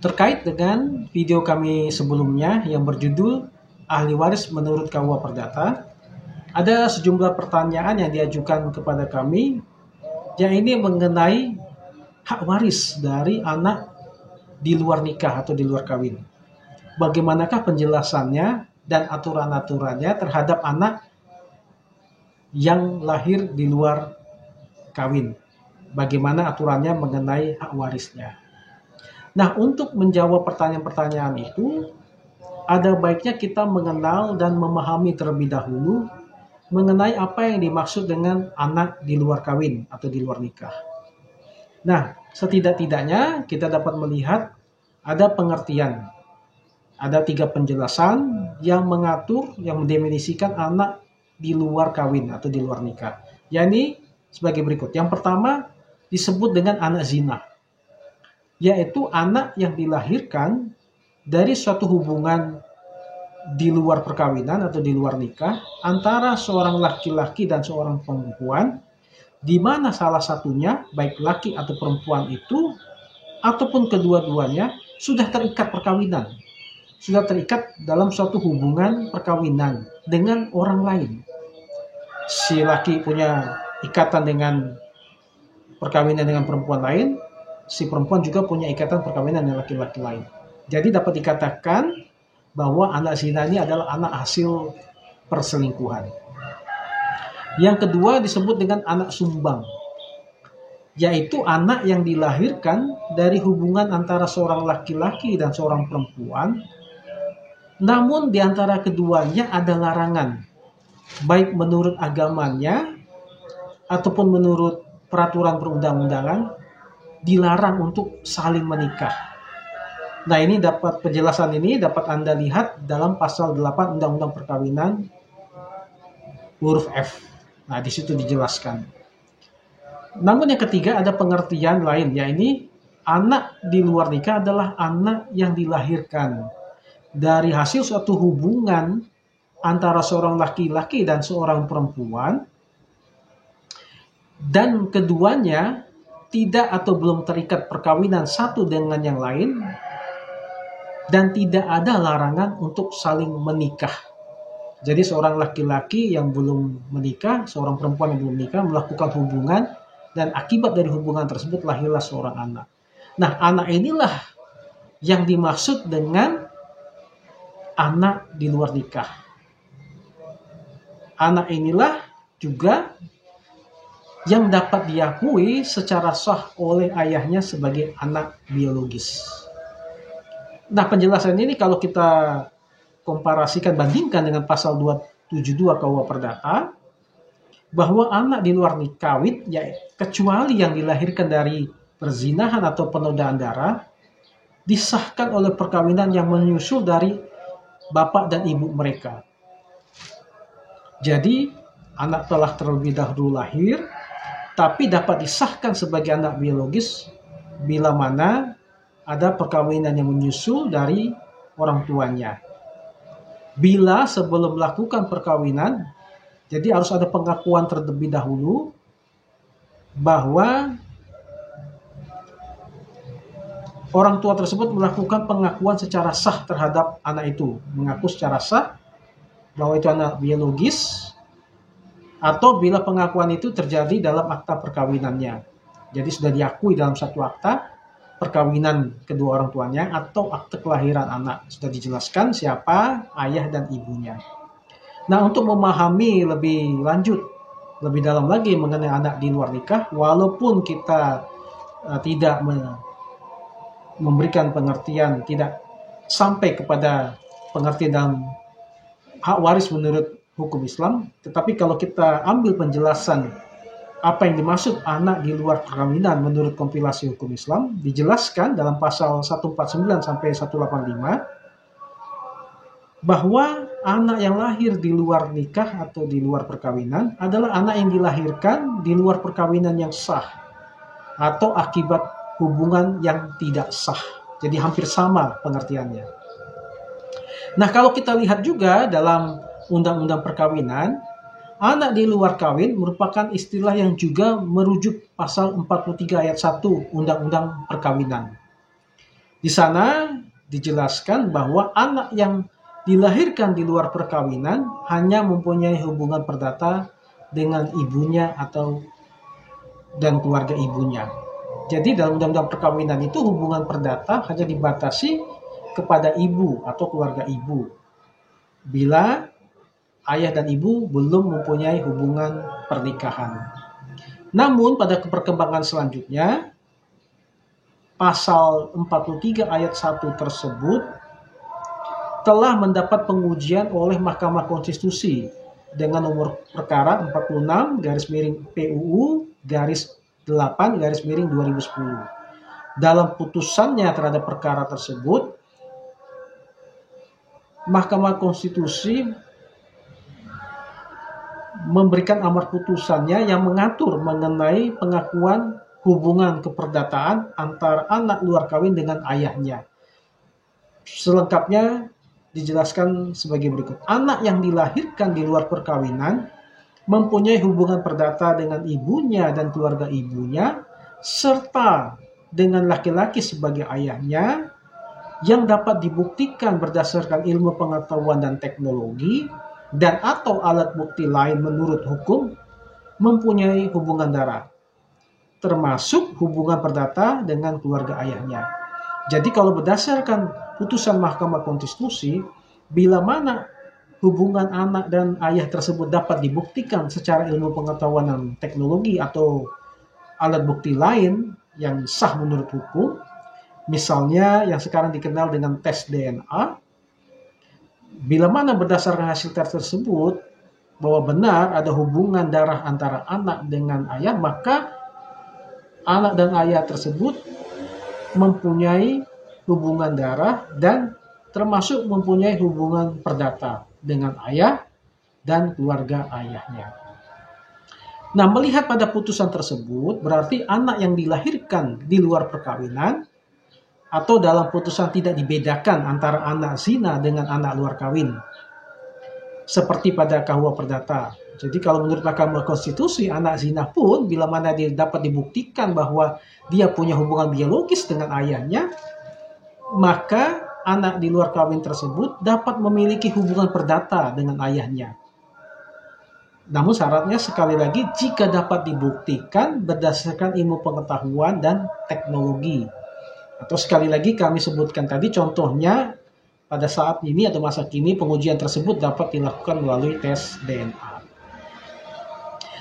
Terkait dengan video kami sebelumnya yang berjudul Ahli Waris Menurut KUA Perdata, ada sejumlah pertanyaan yang diajukan kepada kami yang ini mengenai hak waris dari anak di luar nikah atau di luar kawin. Bagaimanakah penjelasannya dan aturan-aturannya terhadap anak yang lahir di luar kawin? Bagaimana aturannya mengenai hak warisnya? Nah, untuk menjawab pertanyaan-pertanyaan itu, ada baiknya kita mengenal dan memahami terlebih dahulu mengenai apa yang dimaksud dengan anak di luar kawin atau di luar nikah. Nah, setidak-tidaknya kita dapat melihat ada pengertian. Ada 3 penjelasan yang mengatur, yang mendefinisikan anak di luar kawin atau di luar nikah. Yakni sebagai berikut. Yang pertama disebut dengan anak zina, yaitu anak yang dilahirkan dari suatu hubungan di luar perkawinan atau di luar nikah antara seorang laki-laki dan seorang perempuan, di mana salah satunya, baik laki atau perempuan itu, ataupun kedua-duanya, sudah terikat perkawinan. Sudah terikat dalam suatu hubungan perkawinan dengan orang lain. Si laki punya ikatan dengan perkawinan dengan perempuan lain, si perempuan juga punya ikatan perkawinan dengan laki-laki lain. Jadi dapat dikatakan bahwa anak zina ini adalah anak hasil perselingkuhan. Yang kedua disebut dengan anak sumbang, yaitu anak yang dilahirkan dari hubungan antara seorang laki-laki dan seorang perempuan, namun di antara keduanya ada larangan, baik menurut agamanya ataupun menurut peraturan perundang-undangan, dilarang untuk saling menikah. Nah, penjelasan ini dapat Anda lihat dalam pasal 8 Undang-Undang Perkawinan huruf F. Nah, di situ dijelaskan. Namun yang ketiga ada pengertian lain, yaitu anak di luar nikah adalah anak yang dilahirkan dari hasil suatu hubungan antara seorang laki-laki dan seorang perempuan, dan keduanya tidak atau belum terikat perkawinan satu dengan yang lain, dan tidak ada larangan untuk saling menikah. Jadi seorang laki-laki yang belum menikah, seorang perempuan yang belum menikah melakukan hubungan, dan akibat dari hubungan tersebut lahirlah seorang anak. Nah, anak inilah yang dimaksud dengan anak di luar nikah. Anak inilah juga yang dapat diakui secara sah oleh ayahnya sebagai anak biologis. Nah, penjelasan ini kalau kita komparasikan, bandingkan dengan pasal 272 KUA Perdata, bahwa anak di luar nikah kawin, ya, kecuali yang dilahirkan dari perzinahan atau penodaan darah, disahkan oleh perkawinan yang menyusul dari bapak dan ibu mereka. Jadi, anak telah terlebih dahulu lahir, tapi dapat disahkan sebagai anak biologis bila mana ada perkawinan yang menyusul dari orang tuanya. Bila sebelum melakukan perkawinan, jadi harus ada pengakuan terlebih dahulu bahwa orang tua tersebut melakukan pengakuan secara sah terhadap anak itu, mengaku secara sah bahwa itu anak biologis, atau bila pengakuan itu terjadi dalam akta perkawinannya. Jadi sudah diakui dalam satu akta perkawinan kedua orang tuanya atau akte kelahiran anak. Sudah dijelaskan siapa ayah dan ibunya. Nah, untuk memahami lebih lanjut, lebih dalam lagi mengenai anak di luar nikah, walaupun kita tidak memberikan pengertian, tidak sampai kepada pengertian dalam hak waris menurut hukum Islam, tetapi kalau kita ambil penjelasan apa yang dimaksud anak di luar perkawinan menurut kompilasi hukum Islam, dijelaskan dalam pasal 149 sampai 185 bahwa anak yang lahir di luar nikah atau di luar perkawinan adalah anak yang dilahirkan di luar perkawinan yang sah atau akibat hubungan yang tidak sah. Jadi hampir sama pengertiannya. Nah, kalau kita lihat juga dalam Undang-Undang Perkawinan, anak di luar kawin merupakan istilah yang juga merujuk pasal 43 ayat 1 Undang-Undang Perkawinan. Di sana dijelaskan bahwa anak yang dilahirkan di luar perkawinan hanya mempunyai hubungan perdata dengan ibunya dan keluarga ibunya. Jadi dalam undang-undang perkawinan itu hubungan perdata hanya dibatasi kepada ibu atau keluarga ibu. Bila ayah dan ibu belum mempunyai hubungan pernikahan. Namun pada perkembangan selanjutnya, pasal 43 ayat 1 tersebut telah mendapat pengujian oleh Mahkamah Konstitusi dengan nomor perkara 46-PUU-8-2010. Dalam putusannya terhadap perkara tersebut, Mahkamah Konstitusi memberikan amar putusannya yang mengatur mengenai pengakuan hubungan keperdataan antara anak luar kawin dengan ayahnya. Selengkapnya dijelaskan sebagai berikut. Anak yang dilahirkan di luar perkawinan mempunyai hubungan perdata dengan ibunya dan keluarga ibunya, serta dengan laki-laki sebagai ayahnya, yang dapat dibuktikan berdasarkan ilmu pengetahuan dan teknologi, dan atau alat bukti lain menurut hukum, mempunyai hubungan darah, termasuk hubungan perdata dengan keluarga ayahnya. Jadi kalau berdasarkan putusan Mahkamah Konstitusi, bila mana hubungan anak dan ayah tersebut dapat dibuktikan secara ilmu pengetahuan dan teknologi atau alat bukti lain yang sah menurut hukum, misalnya yang sekarang dikenal dengan tes DNA, bila mana berdasarkan hasil tes tersebut bahwa benar ada hubungan darah antara anak dengan ayah, maka anak dan ayah tersebut mempunyai hubungan darah dan termasuk mempunyai hubungan perdata dengan ayah dan keluarga ayahnya. Nah, melihat pada putusan tersebut, berarti anak yang dilahirkan di luar perkawinan atau dalam putusan tidak dibedakan antara anak zina dengan anak luar kawin, seperti pada KUA Perdata. Jadi kalau menurut Mahkamah Konstitusi, anak zina pun bila mana dia dapat dibuktikan bahwa dia punya hubungan biologis dengan ayahnya, maka anak di luar kawin tersebut dapat memiliki hubungan perdata dengan ayahnya. Namun syaratnya sekali lagi jika dapat dibuktikan berdasarkan ilmu pengetahuan dan teknologi. Atau sekali lagi kami sebutkan tadi contohnya pada saat ini atau masa kini pengujian tersebut dapat dilakukan melalui tes DNA.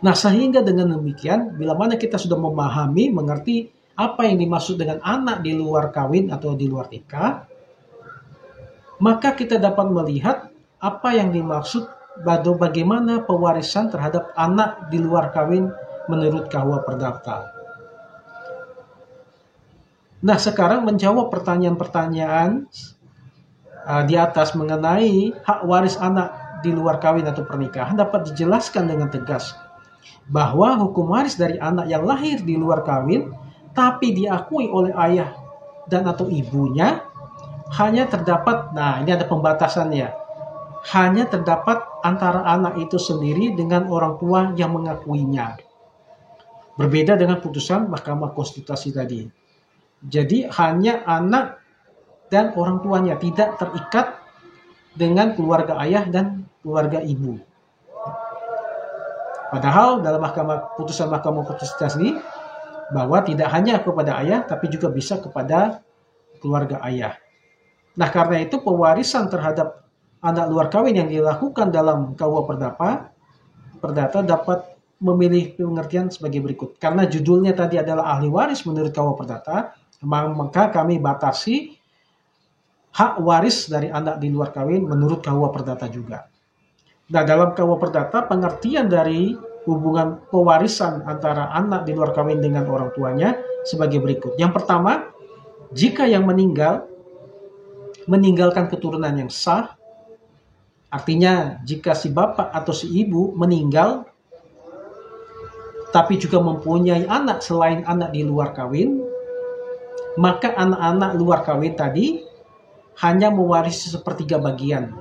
Nah, sehingga dengan demikian, bila mana kita sudah memahami, mengerti apa yang dimaksud dengan anak di luar kawin atau di luar nikah, maka kita dapat melihat apa yang dimaksud bagaimana pewarisan terhadap anak di luar kawin menurut KUA Perdata. Nah, sekarang menjawab pertanyaan-pertanyaan di atas mengenai hak waris anak di luar kawin atau pernikahan dapat dijelaskan dengan tegas bahwa hukum waris dari anak yang lahir di luar kawin tapi diakui oleh ayah dan atau ibunya hanya terdapat, nah ini ada pembatasannya, hanya terdapat antara anak itu sendiri dengan orang tua yang mengakuinya. Berbeda dengan putusan Mahkamah Konstitusi tadi. Jadi hanya anak dan orang tuanya, tidak terikat dengan keluarga ayah dan keluarga ibu. Padahal dalam putusan Mahkamah Konstitusi bahwa tidak hanya kepada ayah, tapi juga bisa kepada keluarga ayah. Nah, karena itu pewarisan terhadap anak luar kawin yang dilakukan dalam KUA Perdata dapat memilih pengertian sebagai berikut. Karena judulnya tadi adalah ahli waris menurut KUA Perdata, maka kami batasi hak waris dari anak di luar kawin menurut KUA Perdata juga. Nah, dalam KUA Perdata pengertian dari hubungan pewarisan antara anak di luar kawin dengan orang tuanya sebagai berikut. Yang pertama, jika yang meninggalkan keturunan yang sah, artinya jika si bapak atau si ibu meninggal tapi juga mempunyai anak selain anak di luar kawin, maka anak-anak luar kawin tadi hanya mewarisi sepertiga bagian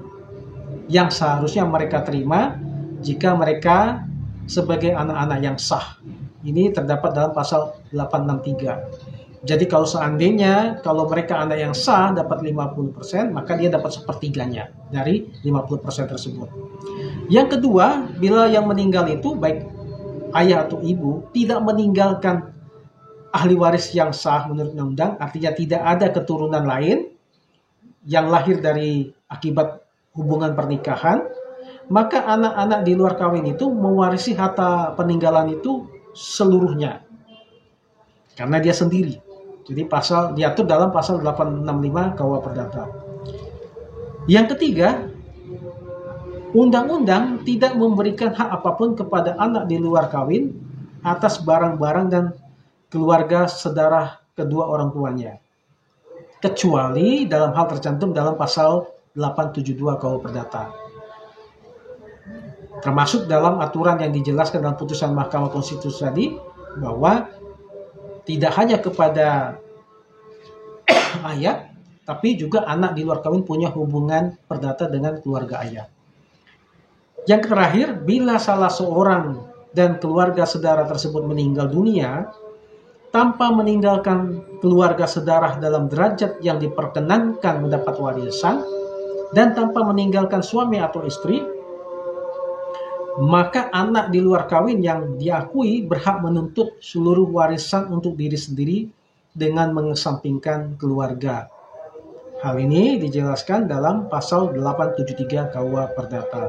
yang seharusnya mereka terima jika mereka sebagai anak-anak yang sah. Ini terdapat dalam pasal 863. Jadi kalau seandainya kalau mereka anak yang sah dapat 50%, maka dia dapat sepertiganya dari 50% tersebut. Yang kedua, bila yang meninggal itu baik ayah atau ibu tidak meninggalkan ahli waris yang sah menurut undang-undang, artinya tidak ada keturunan lain yang lahir dari akibat hubungan pernikahan, maka anak-anak di luar kawin itu mewarisi harta peninggalan itu seluruhnya. Karena dia sendiri. Jadi diatur dalam pasal 865 KUH Perdata. Yang ketiga, undang-undang tidak memberikan hak apapun kepada anak di luar kawin atas barang-barang dan keluarga sedarah kedua orang tuanya. Kecuali dalam hal tercantum dalam pasal 872 KUH Perdata. Termasuk dalam aturan yang dijelaskan dalam putusan Mahkamah Konstitusi tadi, bahwa tidak hanya kepada ayah, tapi juga anak di luar kawin punya hubungan perdata dengan keluarga ayah. Yang terakhir, bila salah seorang dan keluarga saudara tersebut meninggal dunia tanpa meninggalkan keluarga saudara dalam derajat yang diperkenankan mendapat warisan dan tanpa meninggalkan suami atau istri, maka anak di luar kawin yang diakui berhak menuntut seluruh warisan untuk diri sendiri dengan mengesampingkan keluarga. Hal ini dijelaskan dalam pasal 873 KUH Perdata.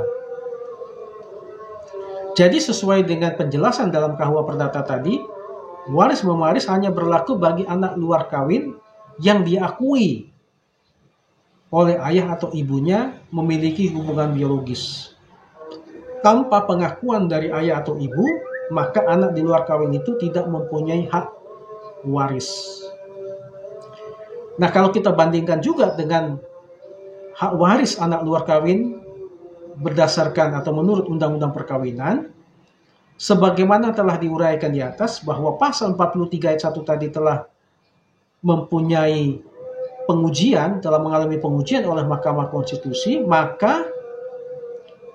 Jadi sesuai dengan penjelasan dalam KUH Perdata tadi, waris mewaris hanya berlaku bagi anak luar kawin yang diakui oleh ayah atau ibunya memiliki hubungan biologis. Tanpa pengakuan dari ayah atau ibu, maka anak di luar kawin itu tidak mempunyai hak waris. Nah, kalau kita bandingkan juga dengan hak waris anak luar kawin berdasarkan atau menurut Undang-Undang Perkawinan, sebagaimana telah diuraikan di atas bahwa pasal 43 ayat 1 tadi telah mempunyai pengujian, telah mengalami pengujian oleh Mahkamah Konstitusi, maka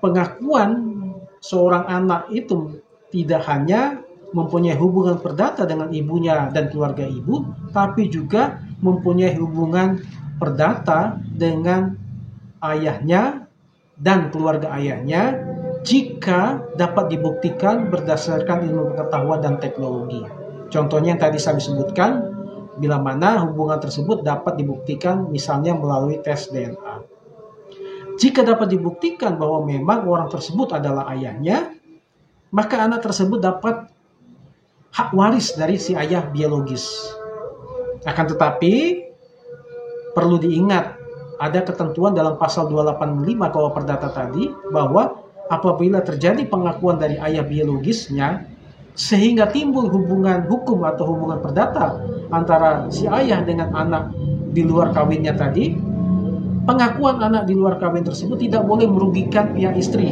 pengakuan seorang anak itu tidak hanya mempunyai hubungan perdata dengan ibunya dan keluarga ibu, tapi juga mempunyai hubungan perdata dengan ayahnya dan keluarga ayahnya jika dapat dibuktikan berdasarkan ilmu pengetahuan dan teknologi. Contohnya yang tadi saya sebutkan, bila mana hubungan tersebut dapat dibuktikan misalnya melalui tes DNA. Jika dapat dibuktikan bahwa memang orang tersebut adalah ayahnya, maka anak tersebut dapat hak waris dari si ayah biologis. Akan tetapi, perlu diingat, ada ketentuan dalam pasal 285 KUH Perdata tadi, bahwa apabila terjadi pengakuan dari ayah biologisnya, sehingga timbul hubungan hukum atau hubungan perdata antara si ayah dengan anak di luar kawinnya tadi, pengakuan anak di luar kawin tersebut tidak boleh merugikan pihak istri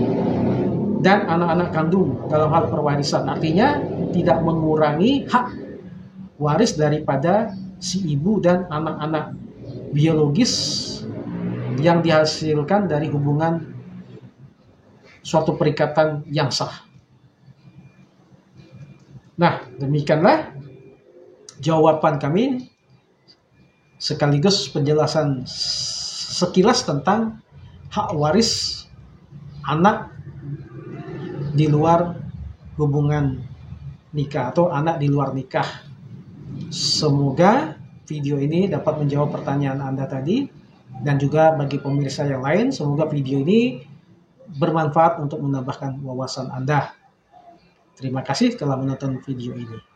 dan anak-anak kandung dalam hal perwarisan. Artinya tidak mengurangi hak waris daripada si ibu dan anak-anak biologis yang dihasilkan dari hubungan suatu perikatan yang sah. Nah, demikianlah jawaban kami sekaligus penjelasan sekilas tentang hak waris anak di luar hubungan nikah atau anak di luar nikah. Semoga video ini dapat menjawab pertanyaan Anda tadi dan juga bagi pemirsa yang lain, semoga video ini bermanfaat untuk menambahkan wawasan Anda. Terima kasih telah menonton video ini.